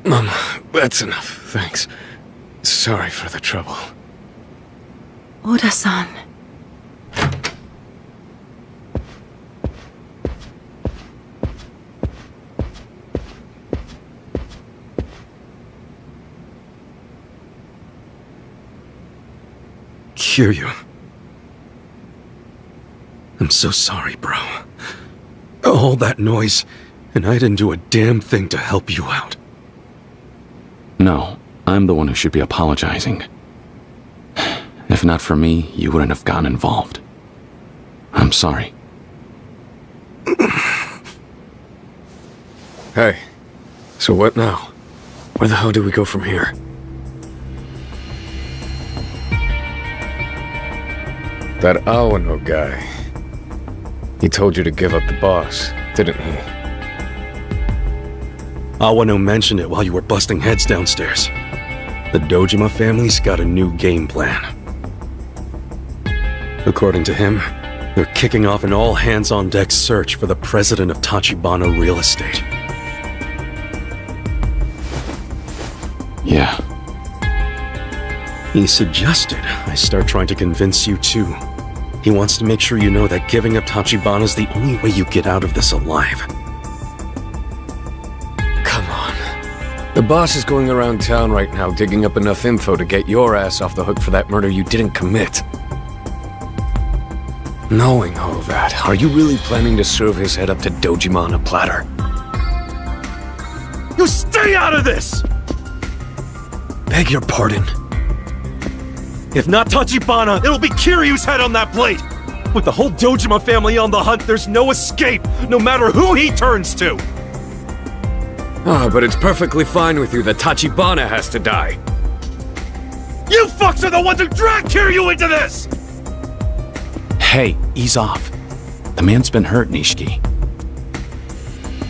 Mama, that's enough, thanks. Sorry for the trouble. Oda-san. Kiryu. I'm so sorry, bro. All that noise, and I didn't do a damn thing to help you out. No, I'm the one who should be apologizing. If not for me, you wouldn't have gotten involved. I'm sorry. Hey, so what now? Where the hell do we go from here? That Awano guy. He told you to give up the boss, didn't he? Awano mentioned it while you were busting heads downstairs. The Dojima family's got a new game plan. According to him, they're kicking off an all-hands-on-deck search for the president of Tachibana Real Estate. Yeah. He suggested I start trying to convince you too. He wants to make sure you know that giving up Tachibana's the only way you get out of this alive. Come on. The boss is going around town right now digging up enough info to get your ass off the hook for that murder you didn't commit. Knowing all that, are you really planning to serve his head up to Dojima on a platter? You stay out of this! Beg your pardon? If not Tachibana, it'll be Kiryu's head on that plate! With the whole Dojima family on the hunt, there's no escape, no matter who he turns to! Ah, but it's perfectly fine with you that Tachibana has to die. You fucks are the ones who dragged Kiryu into this! Hey, ease off. The man's been hurt, Nishiki.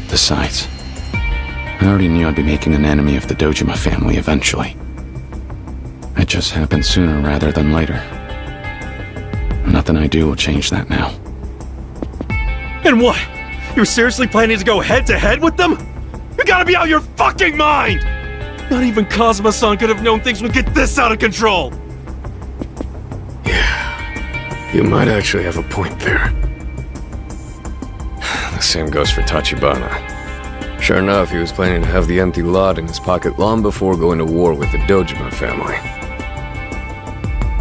Besides, I already knew I'd be making an enemy of the Dojima family eventually. It just happened sooner rather than later. Nothing I do will change that now. And what? You're seriously planning to go head-to-head with them? You gotta be out of your fucking mind! Not even Kazuma-san could have known things would get this out of control! Yeah, you might actually have a point there. The same goes for Tachibana. Sure enough, he was planning to have the empty lot in his pocket long before going to war with the Dojima family.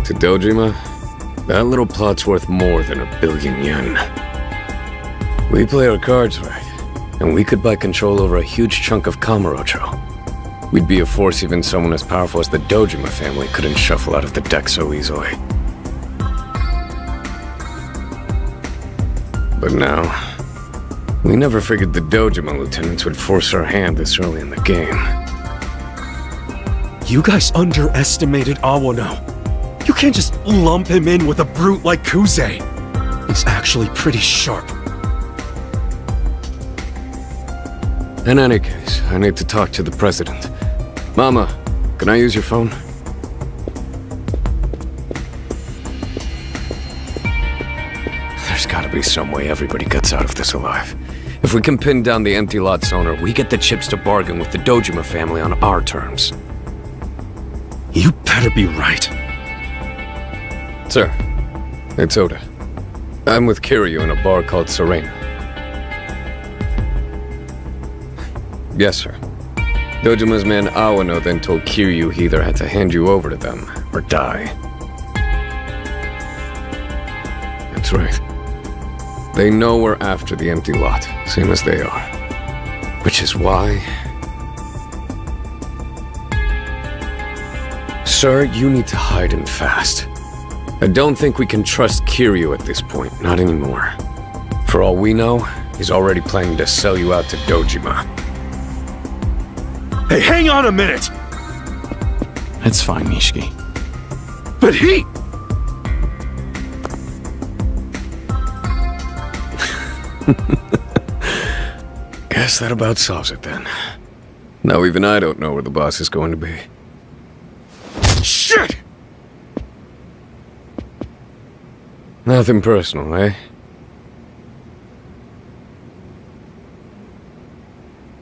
To Dojima, that little plot's worth more than 1 billion yen. We play our cards right, and we could buy control over a huge chunk of Kamurocho. We'd be a force even someone as powerful as the Dojima family couldn't shuffle out of the deck so easily. But now, we never figured the Dojima lieutenants would force our hand this early in the game. You guys underestimated Awano. You can't just lump him in with a brute like Kuze. He's actually pretty sharp. In any case, I need to talk to the president. Mama, can I use your phone? There's gotta be some way everybody gets out of this alive. If we can pin down the empty lot's owner, we get the chips to bargain with the Dojima family on our terms. You better be right. Sir, it's Oda. I'm with Kiryu in a bar called Serena. Yes, sir. Dojima's man Awano then told Kiryu he either had to hand you over to them or die. That's right. They know we're after the empty lot, same as they are. Which is why... Sir, you need to hide him fast. I don't think we can trust Kiryu at this point, not anymore. For all we know, he's already planning to sell you out to Dojima. Hey, hang on a minute! It's fine, Nishiki. But he... Guess that about solves it then. Now even I don't know where the boss is going to be. Shit! Nothing personal, eh?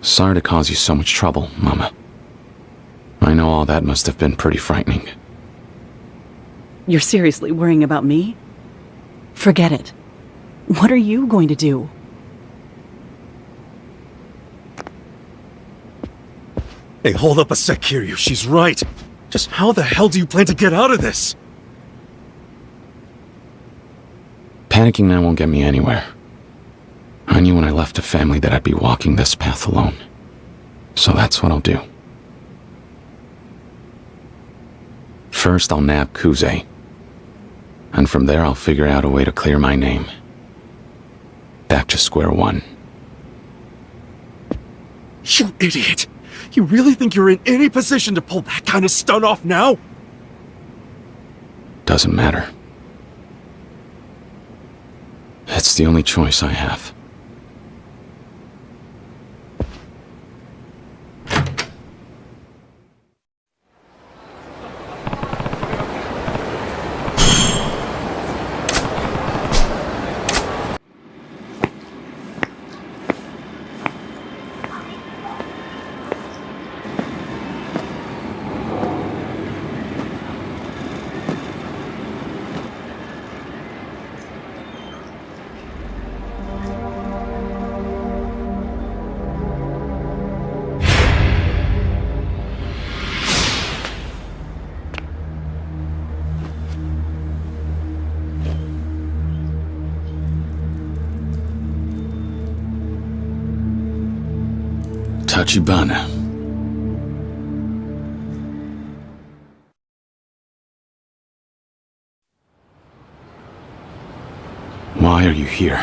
Sorry to cause you so much trouble, Mama. I know all that must have been pretty frightening. You're seriously worrying about me? Forget it. What are you going to do? Hey, hold up a sec, Kiryu. She's right. Just how the hell do you plan to get out of this? Panicking now won't get me anywhere. I knew when I left the family that I'd be walking this path alone. So that's what I'll do. First, I'll nab Kuze. And from there, I'll figure out a way to clear my name. Back to square one. You idiot! You really think you're in any position to pull that kind of stunt off now? Doesn't matter. It's the only choice I have. Tachibana. Why are you here?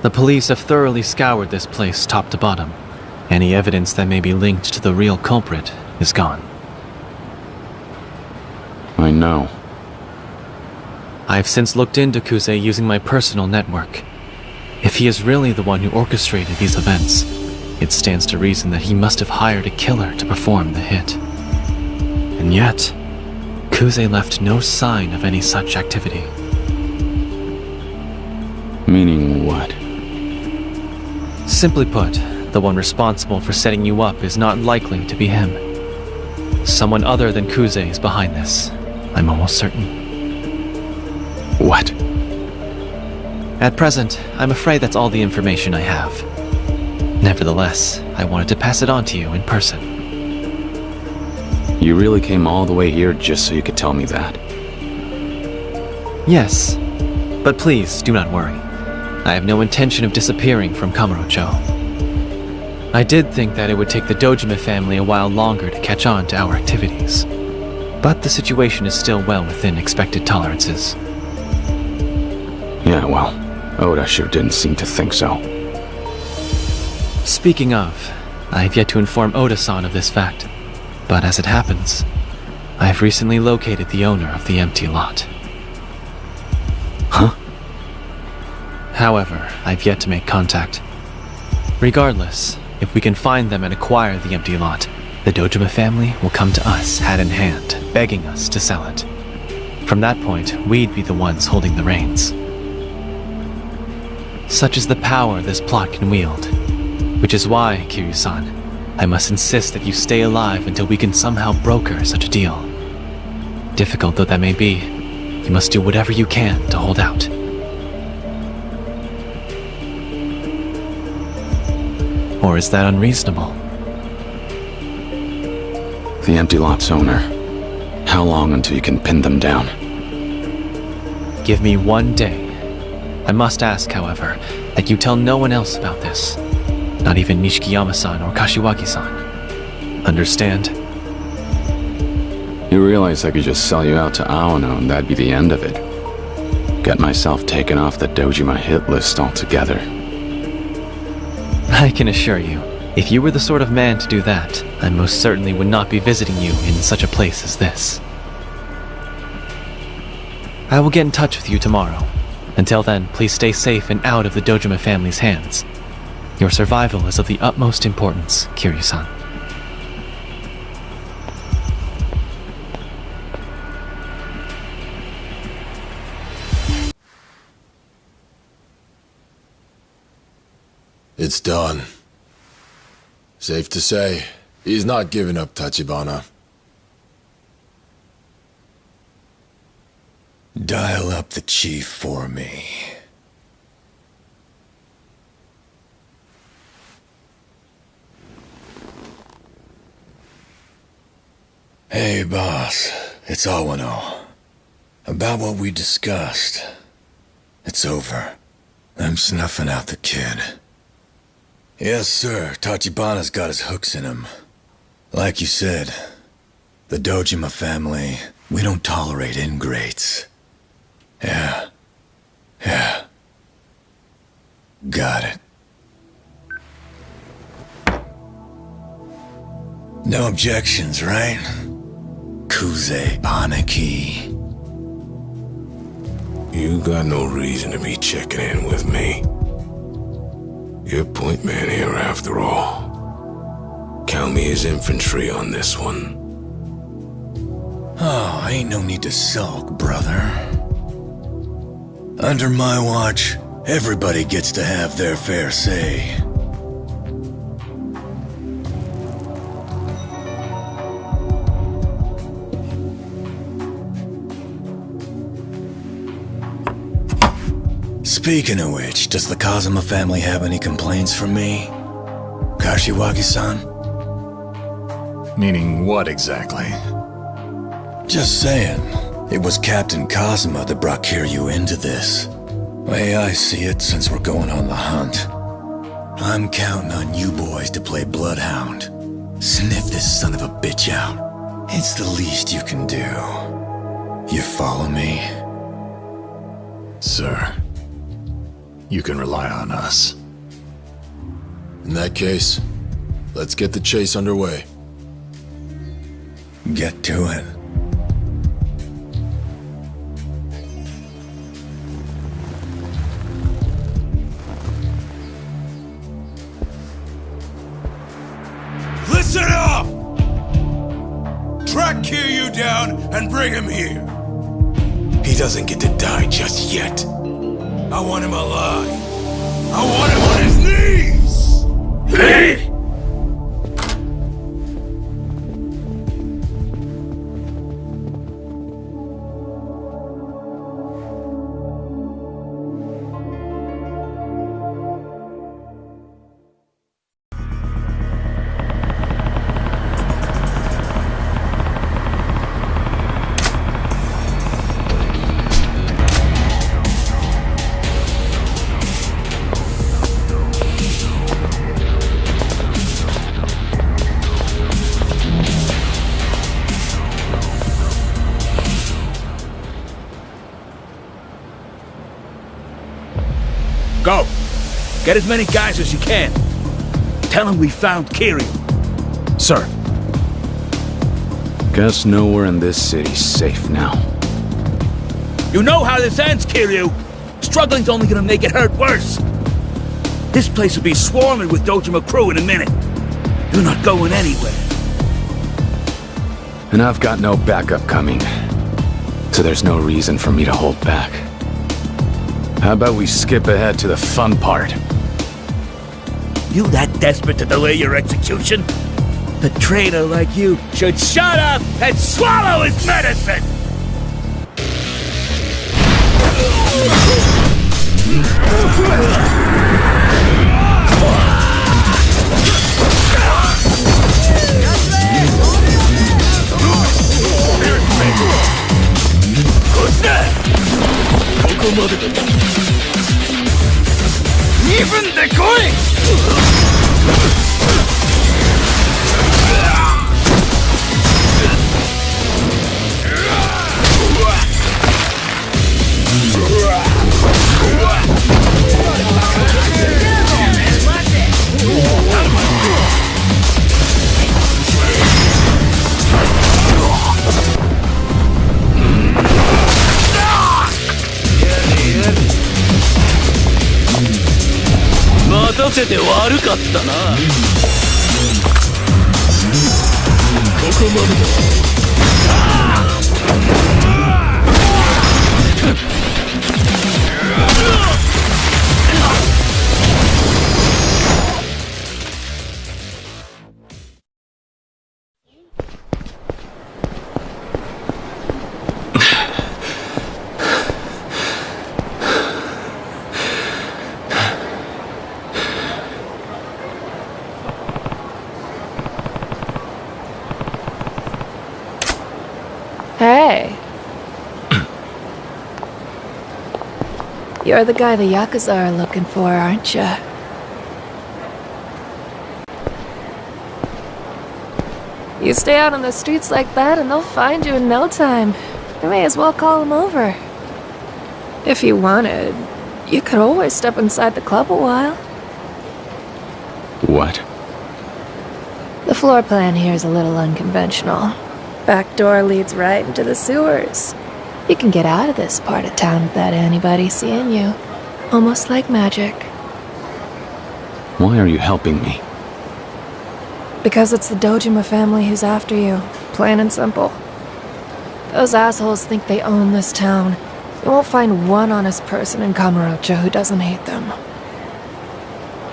The police have thoroughly scoured this place top to bottom. Any evidence that may be linked to the real culprit is gone. I know. I have since looked into Kuze using my personal network. If he is really the one who orchestrated these events, it stands to reason that he must have hired a killer to perform the hit. And yet, Kuze left no sign of any such activity. Meaning what? Simply put, the one responsible for setting you up is not likely to be him. Someone other than Kuze is behind this, I'm almost certain. What? At present, I'm afraid that's all the information I have. Nevertheless, I wanted to pass it on to you in person. You really came all the way here just so you could tell me that? Yes, but please do not worry. I have no intention of disappearing from Kamurocho. I did think that it would take the Dojima family a while longer to catch on to our activities. But the situation is still well within expected tolerances. Yeah, well, Oda sure didn't seem to think so. Speaking of, I have yet to inform Oda-san of this fact. But as it happens, I have recently located the owner of the empty lot. Huh? However, I've yet to make contact. Regardless, if we can find them and acquire the empty lot, the Dojima family will come to us hat in hand, begging us to sell it. From that point, we'd be the ones holding the reins. Such is the power this plot can wield. Which is why, Kiryu-san, I must insist that you stay alive until we can somehow broker such a deal. Difficult though that may be, you must do whatever you can to hold out. Or is that unreasonable? The empty lot's owner. How long until you can pin them down? Give me 1 day. I must ask, however, that you tell no one else about this. Not even Nishikiyama-san or Kashiwagi-san. Understand? You realize I could just sell you out to Aono and that'd be the end of it. Get myself taken off the Dojima hit list altogether. I can assure you, if you were the sort of man to do that, I most certainly would not be visiting you in such a place as this. I will get in touch with you tomorrow. Until then, please stay safe and out of the Dojima family's hands. Your survival is of the utmost importance, Kiryu-san. It's done. Safe to say, he's not giving up Tachibana. Dial up the chief for me. Hey, boss. It's Awano. About what we discussed. It's over. I'm snuffing out the kid. Yes, sir. Tachibana's got his hooks in him. Like you said, the Dojima family, we don't tolerate ingrates. Yeah. Got it. No objections, right? Kuze Aniki. You got no reason to be checking in with me. You're point man here after all. Count me as infantry on this one. Oh, ain't no need to sulk, brother. Under my watch, everybody gets to have their fair say. Speaking of which, does the Kazuma family have any complaints from me? Kashiwagi-san? Meaning what exactly? Just saying. It was Captain Kazuma that brought Kiryu into this. Way I see it, since we're going on the hunt, I'm counting on you boys to play bloodhound. Sniff this son of a bitch out. It's the least you can do. You follow me? Sir, you can rely on us. In that case, let's get the chase underway. Get to it. Listen up! Track Kiryu down and bring him here. He doesn't get to die just yet. I want him alive. I want him on his knees! Hey! Go! Get as many guys as you can. Tell them we found Kiryu. Sir. Guess nowhere in this city's safe now. You know how this ends, Kiryu. Struggling's only gonna make it hurt worse. This place will be swarming with Dojima crew in a minute. You're not going anywhere. And I've got no backup coming. So there's no reason for me to hold back. How about we skip ahead to the fun part? You that desperate to delay your execution? A traitor like you should shut up and swallow his medicine! Even the coin! Hey. You're the guy the Yakuza are looking for, aren't you? You stay out on the streets like that and they'll find you in no time. You may as well call them over. If you wanted, you could always step inside the club a while. What? The floor plan here is a little unconventional. Back door leads right into the sewers. You can get out of this part of town without anybody seeing you. Almost like magic. Why are you helping me? Because it's the Dojima family who's after you. Plain and simple. Those assholes think they own this town. You won't find one honest person in Kamurocho who doesn't hate them.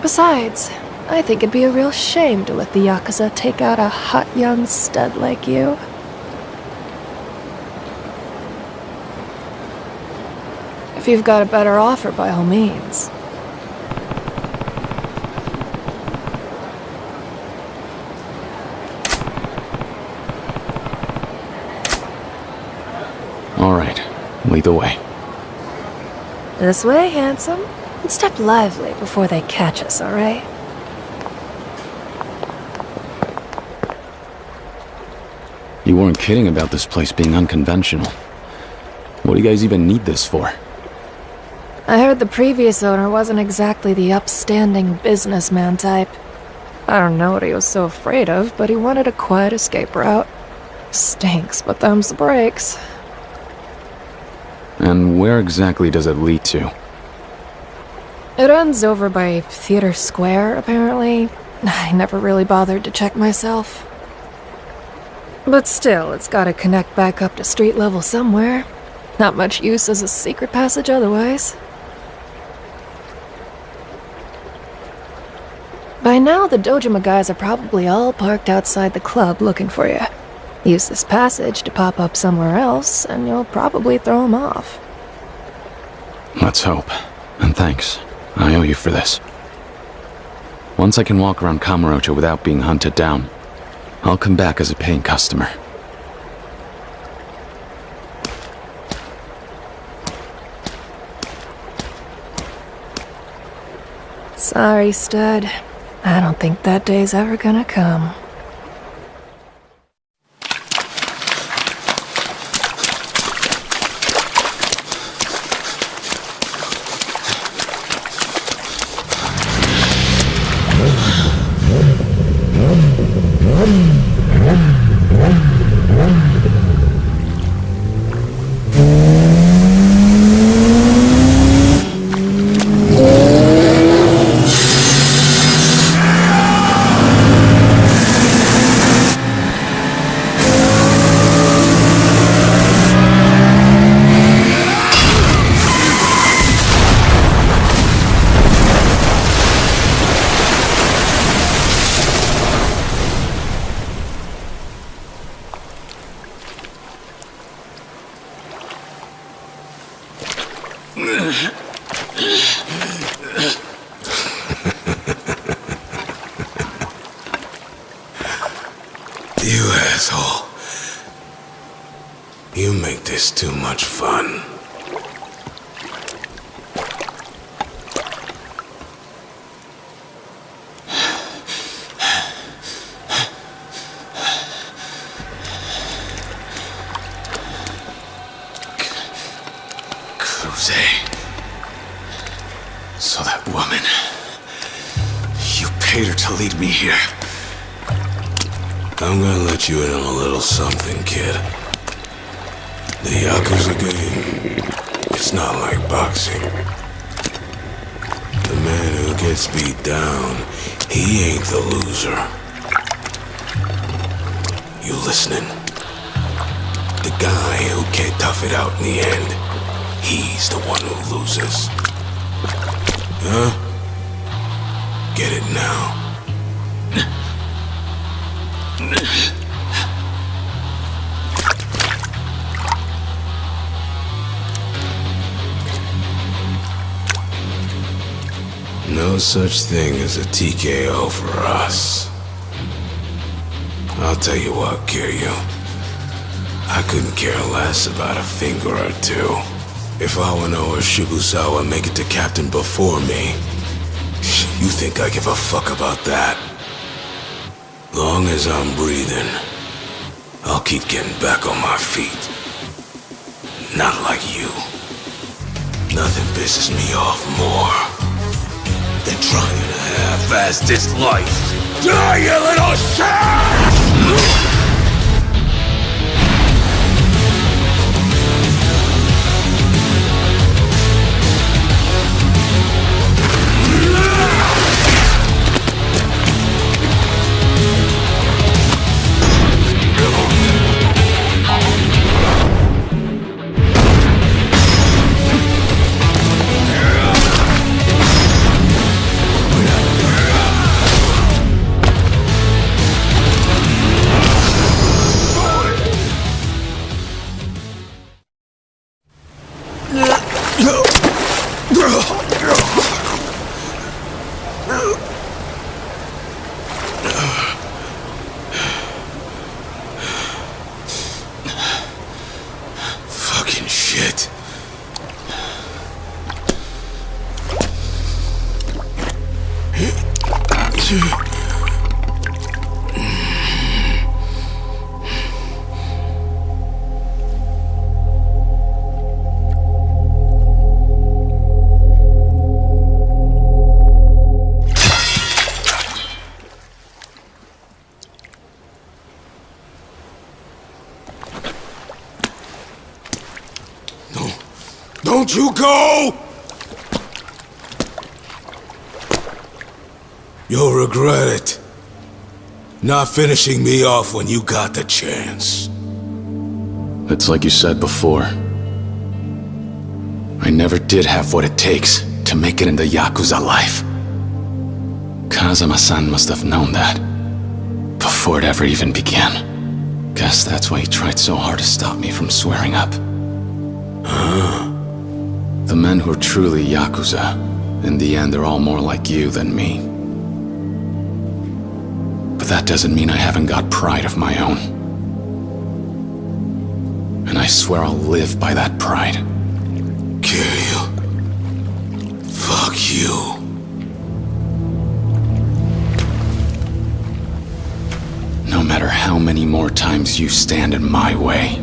Besides, I think it'd be a real shame to let the Yakuza take out a hot young stud like you. If you've got a better offer, by all means. All right, lead the way. This way, handsome. And step lively before they catch us, all right? You weren't kidding about this place being unconventional. What do you guys even need this for? I heard the previous owner wasn't exactly the upstanding businessman type. I don't know what he was so afraid of, but he wanted a quiet escape route. Stinks, but them's the breaks. And where exactly does it lead to? It ends over by Theater Square, apparently. I never really bothered to check myself. But still, it's gotta connect back up to street level somewhere. Not much use as a secret passage otherwise. By now, the Dojima guys are probably all parked outside the club looking for you. Use this passage to pop up somewhere else, and you'll probably throw them off. Let's hope. And thanks. I owe you for this. Once I can walk around Kamurocho without being hunted down, I'll come back as a paying customer. Sorry, stud. I don't think that day's ever gonna come. You asshole. You make this too much fun. So that woman, you paid her to lead me here. I'm gonna let you in on a little something, kid. The Yakuza game, it's not like boxing. The man who gets beat down, he ain't the loser. You listening? The guy who can't tough it out in the end, he's the one who loses. Huh? Get it now. No such thing as a TKO for us. I'll tell you what, Kiryu. I couldn't care less about a finger or two. If Awano or Shibusawa make it to captain before me, you think I give a fuck about that? Long as I'm breathing, I'll keep getting back on my feet. Not like you. Nothing pisses me off more than trying to half-ass this life. Die, you little shit! Fucking shit. Don't you go! You'll regret it. Not finishing me off when you got the chance. It's like you said before. I never did have what it takes to make it in the Yakuza life. Kazama-san must have known that before it ever even began. Guess that's why he tried so hard to stop me from swearing up. The men who are truly Yakuza, in the end, they're all more like you than me. But that doesn't mean I haven't got pride of my own. And I swear I'll live by that pride. Kiryu. Fuck you. No matter how many more times you stand in my way.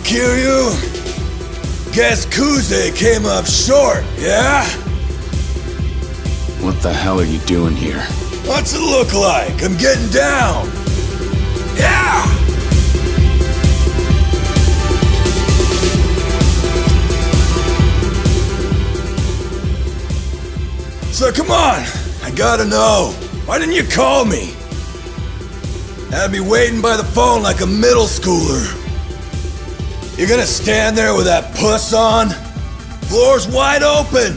Kiryu? Guess Kuze came up short, yeah? What the hell are you doing here? What's it look like? I'm getting down. Yeah! So come on, I gotta know. Why didn't you call me? Had me waiting by the phone like a middle schooler. You're gonna stand there with that puss on? Floor's wide open.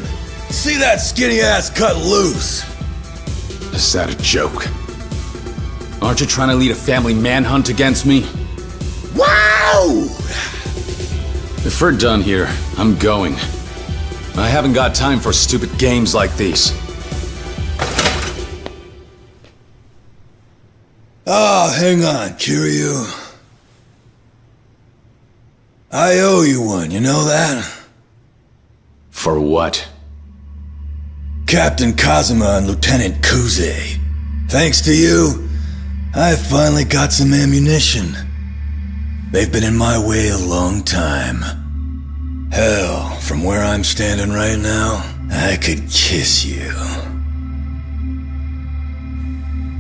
See that skinny ass cut loose. Is that a joke? Aren't you trying to lead a family manhunt against me? Wow! If we're done here, I'm going. I haven't got time for stupid games like these. Oh, hang on, Kiryu. I owe you one, you know that? For what? Captain Kazuma and Lieutenant Kuze. Thanks to you, I finally got some ammunition. They've been in my way a long time. Hell, from where I'm standing right now, I could kiss you.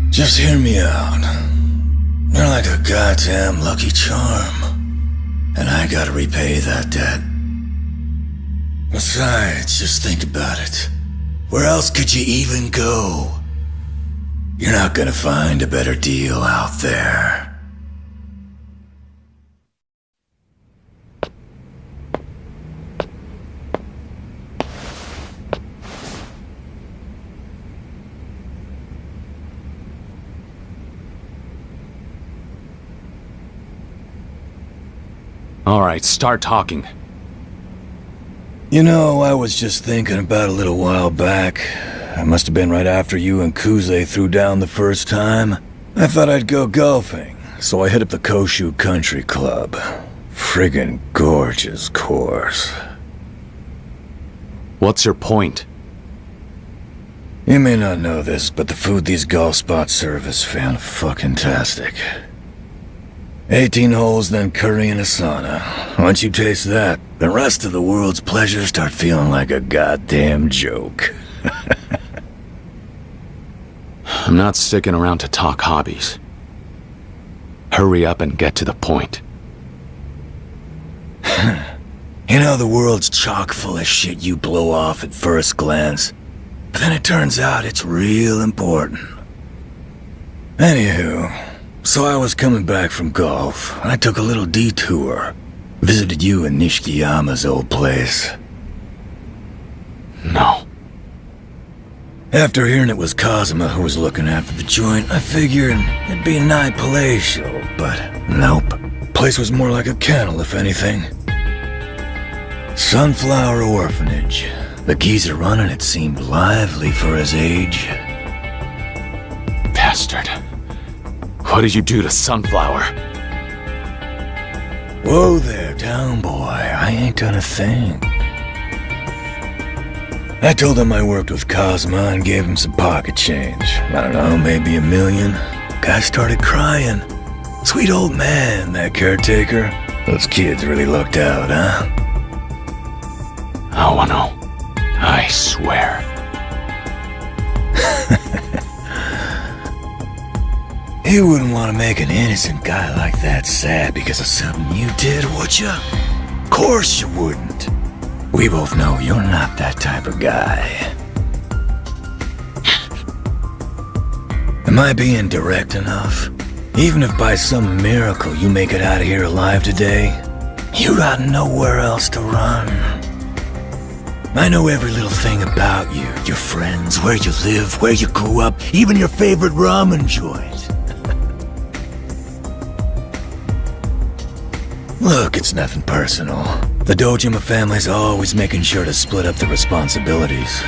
Just hear me out. You're like a goddamn lucky charm. And I gotta repay that debt. Besides, just think about it. Where else could you even go? You're not gonna find a better deal out there. All right, start talking. You know, I was just thinking about a little while back. I must have been right after you and Kuze threw down the first time. I thought I'd go golfing, so I hit up the Koshu Country Club. Friggin' gorgeous course. What's your point? You may not know this, but the food these golf spots serve is fan-fucking-tastic. 18 holes, then curry and a sauna. Once you taste that, the rest of the world's pleasures start feeling like a goddamn joke. I'm not sticking around to talk hobbies. Hurry up and get to the point. You know, the world's chock full of shit you blow off at first glance. But then it turns out it's real important. Anywho, so I was coming back from golf, and I took a little detour. Visited you in Nishikiyama's old place. No. After hearing it was Kazuma who was looking after the joint, I figured it'd be a nice palatial, but nope. Place was more like a kennel, if anything. Sunflower Orphanage. The geezer running it seemed lively for his age. Bastard. What did you do to Sunflower? Whoa there, town boy. I ain't done a thing. I told him I worked with Kazuma and gave him some pocket change. I don't know, maybe $1 million. Guy started crying. Sweet old man, that caretaker. Those kids really looked out, huh? Oh, no. I swear. You wouldn't want to make an innocent guy like that sad because of something you did, would you? Of course you wouldn't. We both know you're not that type of guy. Am I being direct enough? Even if by some miracle you make it out of here alive today, you got nowhere else to run. I know every little thing about you, your friends, where you live, where you grew up, even your favorite ramen joint. Look, it's nothing personal. The Dojima family's always making sure to split up the responsibilities.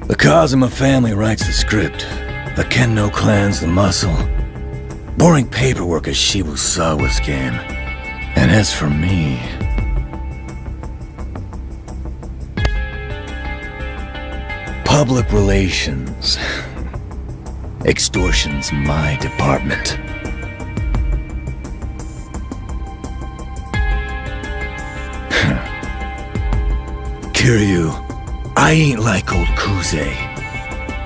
The Kazuma family writes the script. The Kenno clan's the muscle. Boring paperwork is Shibusawa's game. And as for me... public relations. Extortion's my department. Kiryu, I ain't like old Kuze.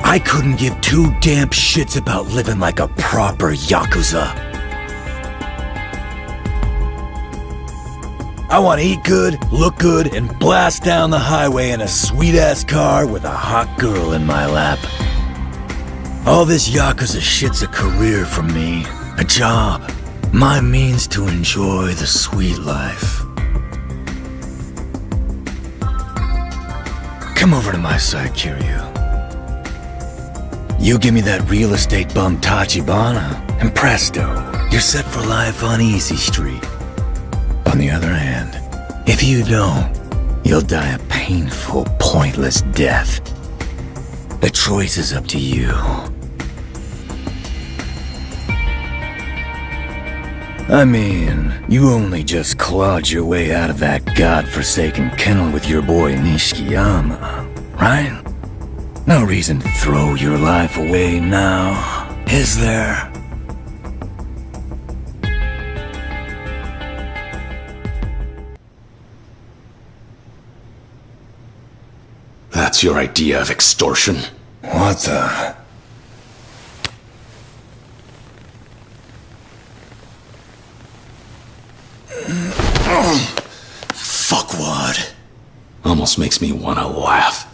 I couldn't give two damn shits about living like a proper Yakuza. I want to eat good, look good, and blast down the highway in a sweet-ass car with a hot girl in my lap. All this Yakuza shit's a career for me, a job, my means to enjoy the sweet life. Come over to my side, Kiryu. You give me that real estate bum Tachibana, and presto, you're set for life on Easy Street. On the other hand, if you don't, you'll die a painful, pointless death. The choice is up to you. I mean, you only just clawed your way out of that godforsaken kennel with your boy Nishikiyama, right? No reason to throw your life away now, is there? That's your idea of extortion? What the? Fuckwad. Almost makes me want to laugh.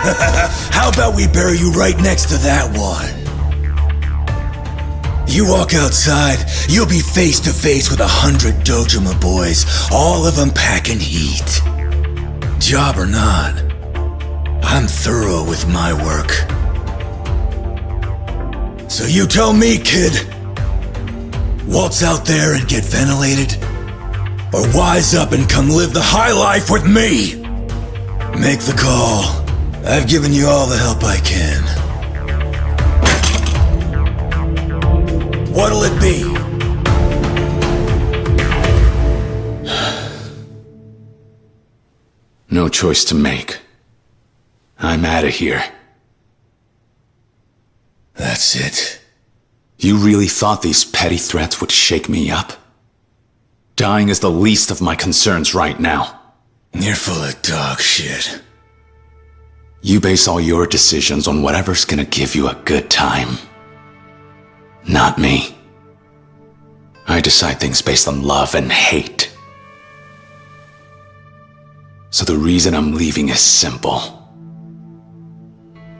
How about we bury you right next to that one? You walk outside, you'll be face to face with 100 Dojima boys, all of them packing heat. Job or not, I'm thorough with my work. So you tell me, kid, waltz out there and get ventilated? Or wise up and come live the high life with me? Make the call. I've given you all the help I can. What'll it be? No choice to make. I'm out of here. That's it. You really thought these petty threats would shake me up? Dying is the least of my concerns right now. You're full of dog shit. You base all your decisions on whatever's gonna give you a good time. Not me. I decide things based on love and hate. So the reason I'm leaving is simple.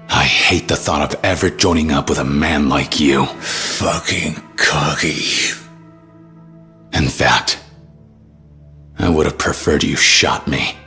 I hate the thought of ever joining up with a man like you. Fucking cocky. In fact, I would have preferred you shot me.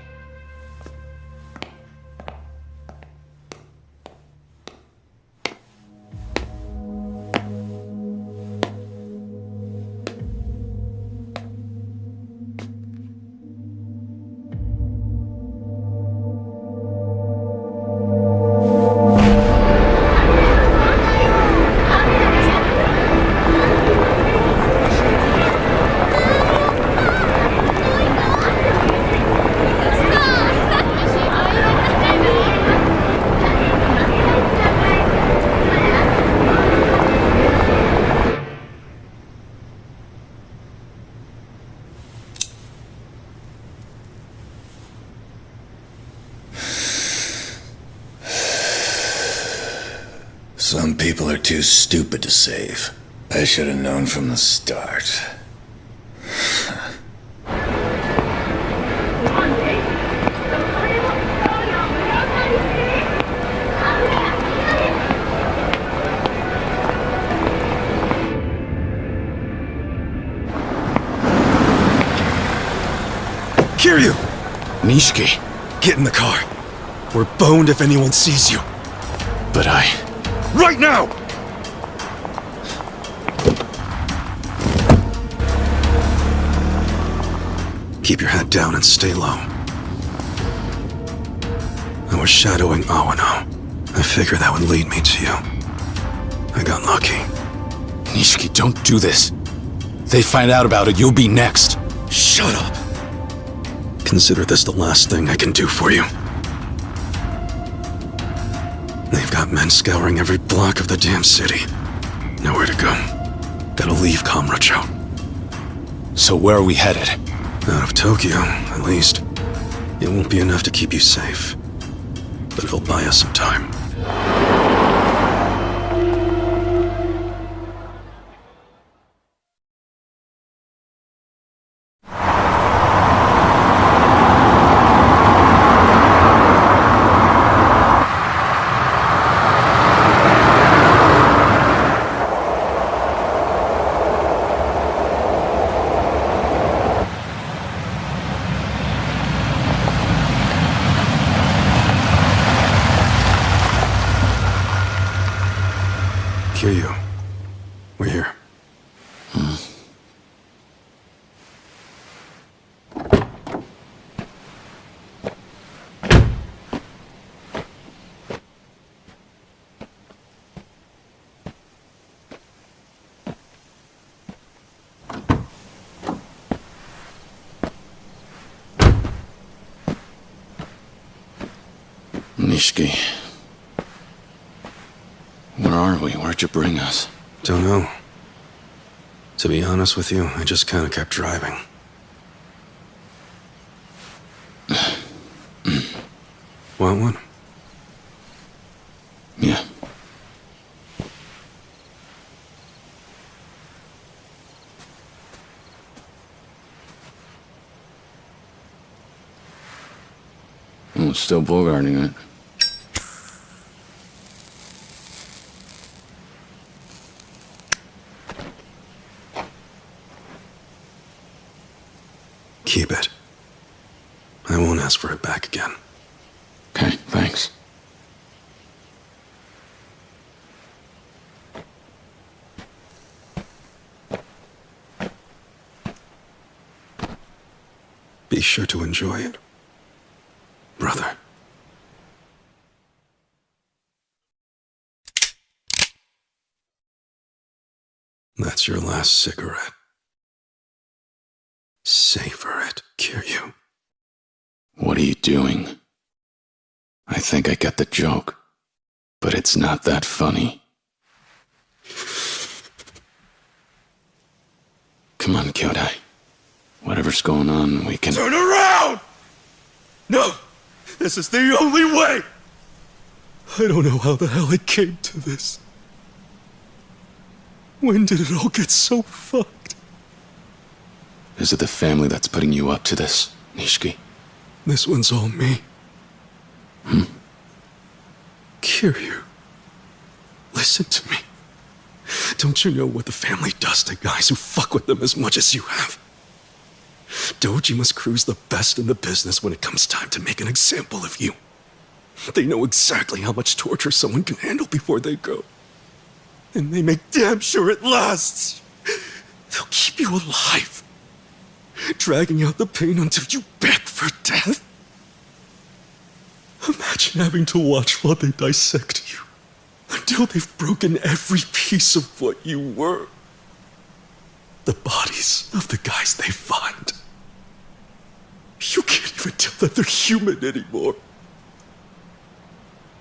Some people are too stupid to save. I should have known from the start. Kiryu! Nishiki, Get in the car. We're boned if anyone sees you. but Right now! Keep your head down and stay low. I was shadowing Awano. I figured that would lead me to you. I got lucky. Nishiki, don't do this. They find out about it, you'll be next. Shut up. Consider this the last thing I can do for you. They've got men scouring every block of the damn city. Nowhere to go. Gotta leave Kamurocho. So where are we headed? Out of Tokyo, at least. It won't be enough to keep you safe. But it'll buy us some time. Nishiki. Where are we? Where'd you bring us? Don't know. To be honest with you, I just kind of kept driving. Want one? Yeah. Oh, still bogarting it. Keep it. I won't ask for it back again. Okay, thanks. Be sure to enjoy it, brother. That's your last cigarette. Savor it, Kiryu. What are you doing? I think I get the joke, but it's not that funny. Come on, Kyodai. Whatever's going on, we can... Turn around! No! This is the only way! I don't know how the hell it came to this. When did it all get so fucked? Is it the family that's putting you up to this, Nishiki? This one's all me. Kiryu, listen to me. Don't you know what the family does to guys who fuck with them as much as you have? Dojima's crew's the best in the business when it comes time to make an example of you. They know exactly how much torture someone can handle before they go. And they make damn sure it lasts. They'll keep you alive, dragging out the pain until you beg for death. Imagine having to watch while they dissect you, until they've broken every piece of what you were. The bodies of the guys they find. You can't even tell that they're human anymore.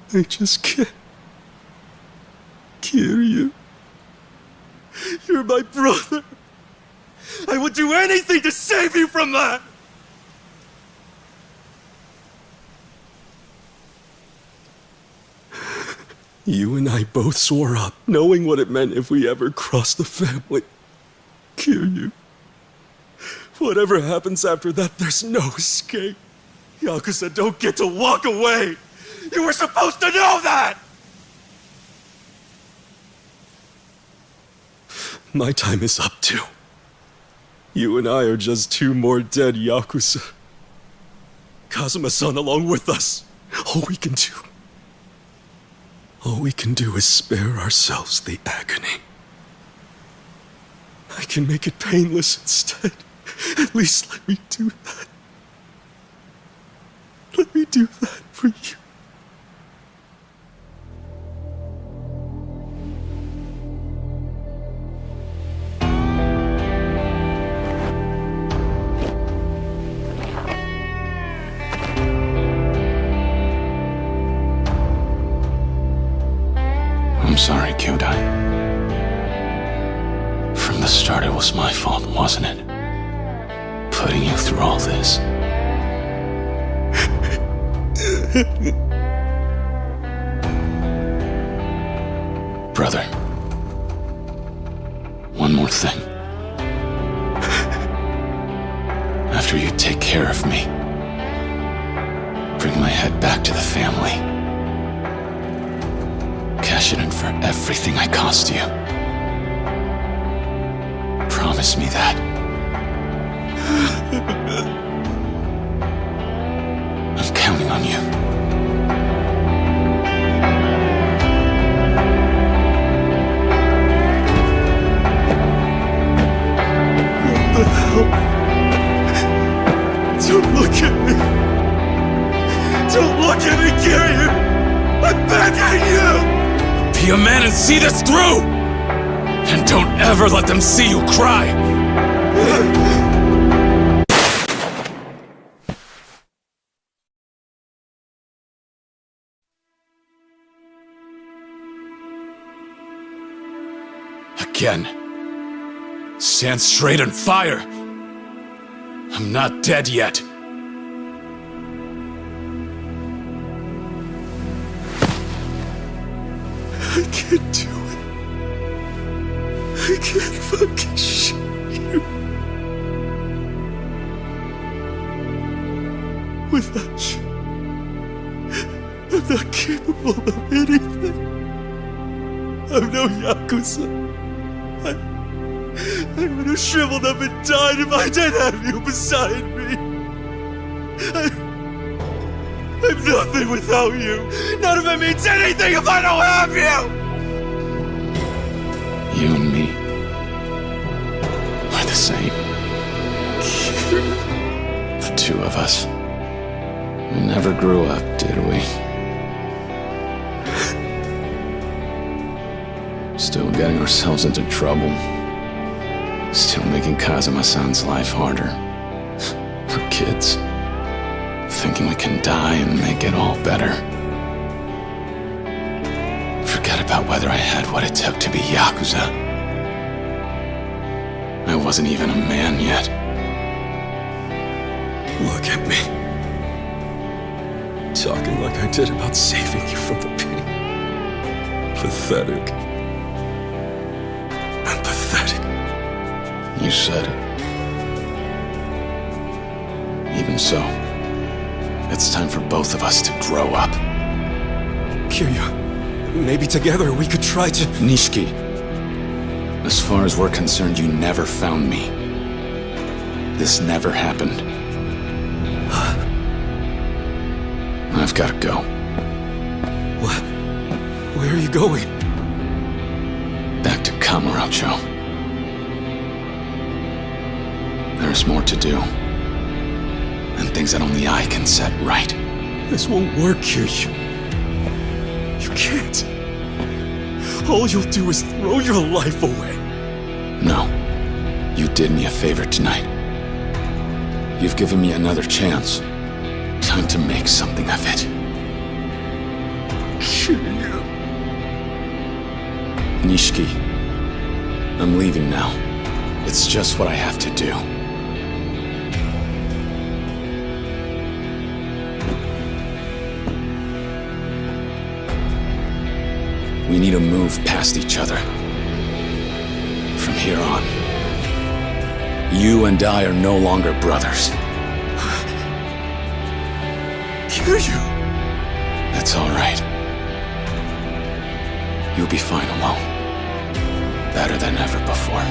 They just can't. Kiryu, you're my brother. I would do anything to save you from that! You and I both swore up, knowing what it meant if we ever crossed the family. Kiryu. Whatever happens after that, there's no escape. Yakuza don't get to walk away! You were supposed to know that! My time is up too. You and I are just two more dead Yakuza. Kazuma-san along with us. All we can do is spare ourselves the agony. I can make it painless instead. At least let me do that. Let me do that for you. I'm sorry, Kyodai. From the start, it was my fault, wasn't it? Putting you through all this. Brother, one more thing. After you take care of me, bring my head back to the family. Cash it in for everything I cost you. Promise me that. I'm counting on you. What the hell? Don't look at me! Don't look at me, Kiryu! I'm begging you! Be a man and see this through! And don't ever let them see you cry! again. Stand straight and fire! I'm not dead yet. I can't do it. I can't fucking shoot you. Without you, I'm not capable of anything. I'm no Yakuza. I would have shriveled up and died if I didn't have you beside me. I'm nothing without you. None of it means anything if I don't have you! You and me are the same. The two of us. We never grew up, did we? Still getting ourselves into trouble. Still making Kazuma-san's life harder. We're kids. Thinking we can die and make it all better. Forget about whether I had what it took to be Yakuza. I wasn't even a man yet. Look at me. Talking like I did about saving you from the pain. Pathetic. I'm pathetic. You said it. Even so, it's time for both of us to grow up. Kiryu, maybe together we could try to... Nishiki, as far as we're concerned, you never found me. This never happened. I've got to go. What? Where are you going? Back to Kamurocho. There's more to do. And things that only I can set right. This won't work, Kiryu. You can't. All you'll do is throw your life away. No. You did me a favor tonight. You've given me another chance. Time to make something of it. Kiryu. Nishiki, I'm leaving now. It's just what I have to do. We need to move past each other. From here on, you and I are no longer brothers. Kiryu! That's all right. You'll be fine alone. Better than ever before.